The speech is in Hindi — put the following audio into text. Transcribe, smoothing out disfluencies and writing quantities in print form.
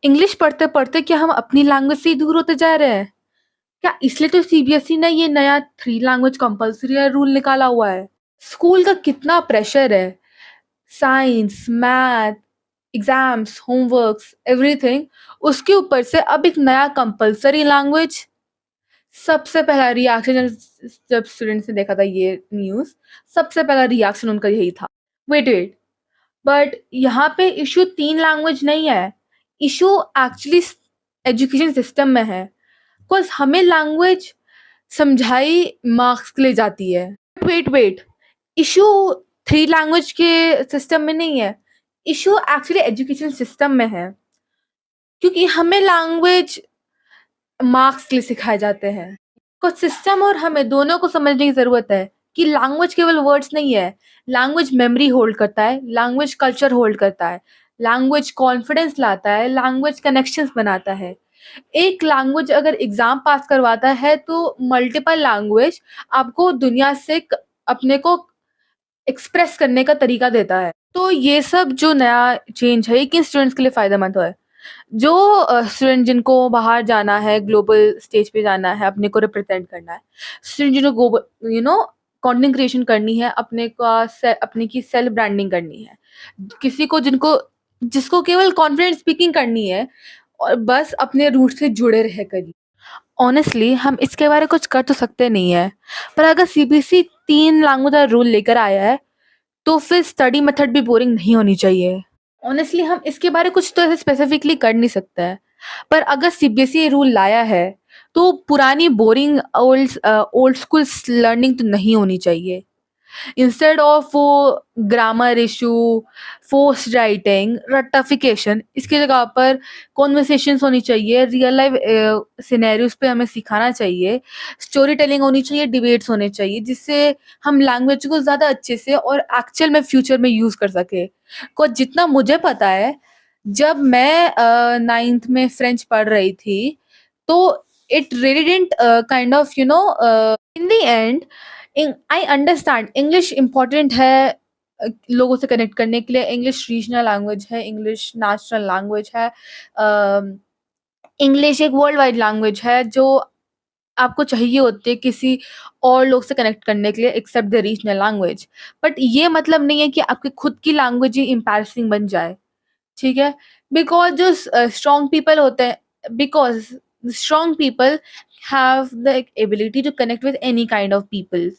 इंग्लिश पढ़ते-पढ़ते क्या हम अपनी लैंग्वेज से ही दूर होते जा रहे हैं? क्या इसलिए तो सीबीएसई ने ये नया 3 लैंग्वेज कंपल्सरी रूल निकाला हुआ है? स्कूल का कितना प्रेशर है, science, math, exams, homeworks, everything, उसके ऊपर से अब एक नया कंपल्सरी लैंग्वेज। सबसे पहला रिएक्शन जब स्टूडेंट्स ने देखा था ये न्यूज़, सबसे पहला रिएक्शन उनका यही था। वेट, वेट, बट यहाँ पे इश्यू 3 लैंग्वेज नहीं है, इश्यू एक्चुअली एजुकेशन सिस्टम में है। बिकॉज़ हमें लैंग्वेज समझाई मार्क्स के लिए जाती है। वेट, वेट, इश्यू 3 लैंग्वेज के सिस्टम में नहीं है, इश्यू एक्चुअली एजुकेशन सिस्टम में है। क्योंकि हमें लैंग्वेज मार्क्स के लिए सिखाए जाते हैं। कुछ सिस्टम और हमें दोनों को समझने की ज़रूरत है कि लैंग्वेज केवल वर्ड्स नहीं है, लैंग्वेज मेमोरी होल्ड करता है, लैंग्वेज कल्चर होल्ड करता है, लैंग्वेज कॉन्फिडेंस लाता है, लैंग्वेज कनेक्शंस बनाता है। एक लैंग्वेज अगर एग्ज़ाम पास करवाता है तो मल्टीपल लैंग्वेज आपको दुनिया से अपने को एक्सप्रेस करने का तरीका देता है। तो ये सब जो नया चेंज है, ये किन स्टूडेंट्स के लिए फ़ायदेमंद है? जो स्टूडेंट जिनको बाहर जाना है, ग्लोबल स्टेज पे जाना है, अपने को रिप्रेज़ेंट करना है, स्टूडेंट जिन्हें कंटेंट क्रिएशन करनी है, अपने की सेल्फ ब्रांडिंग करनी है। किसी को जिसको केवल कॉन्फिडेंट स्पीकिंग करनी है और बस अपने रूट से जुड़े रह कर ही। ऑनेस्टली हम इसके बारे कुछ कर तो सकते नहीं है, पर अगर सीबीएसई 3 लैंग्वेज का रूल लेकर आया है, तो फिर स्टडी मेथड भी बोरिंग नहीं होनी चाहिए। ऑनेस्टली हम इसके बारे कुछ तो ऐसे स्पेसिफिकली कर नहीं सकते हैं, पर अगर सीबीएसई ये रूल लाया है, तो पुरानी बोरिंग ओल्ड स्कूल लर्निंग तो नहीं होनी चाहिए। इंस्टेड ऑफ वो ग्रामर इशू, फोर्स्ड राइटिंग, रट्टाफिकेशन, इसकी जगह पर कॉन्वर्सेशंस होनी चाहिए, रियल लाइफ सिनेरियोज पे हमें सिखाना चाहिए, स्टोरी टेलिंग होनी चाहिए, डिबेट्स होने चाहिए, जिससे हम लैंग्वेज को ज़्यादा अच्छे से और एक्चुअल में फ्यूचर में यूज़ कर सकें। को जितना मुझे पता है, जब मैं 9th में फ्रेंच पढ़ रही थी, तो it really didn't kind of in the and I understand English important है लोगों से कनेक्ट करने के लिए। इंग्लिश रीजनल लैंग्वेज है, इंग्लिश नेशनल लैंग्वेज है, इंग्लिश एक वर्ल्ड वाइड लैंग्वेज है जो आपको चाहिए होती है किसी और लोग से कनेक्ट करने के लिए except the regional language. But ये मतलब नहीं है कि आपकी खुद की लैंग्वेज ही एम्बैरसिंग बन जाए, ठीक है? बिकॉज़ जो स्ट्रॉन्ग पीपल होते हैं, because strong people have the ability to connect with any kind of peoples.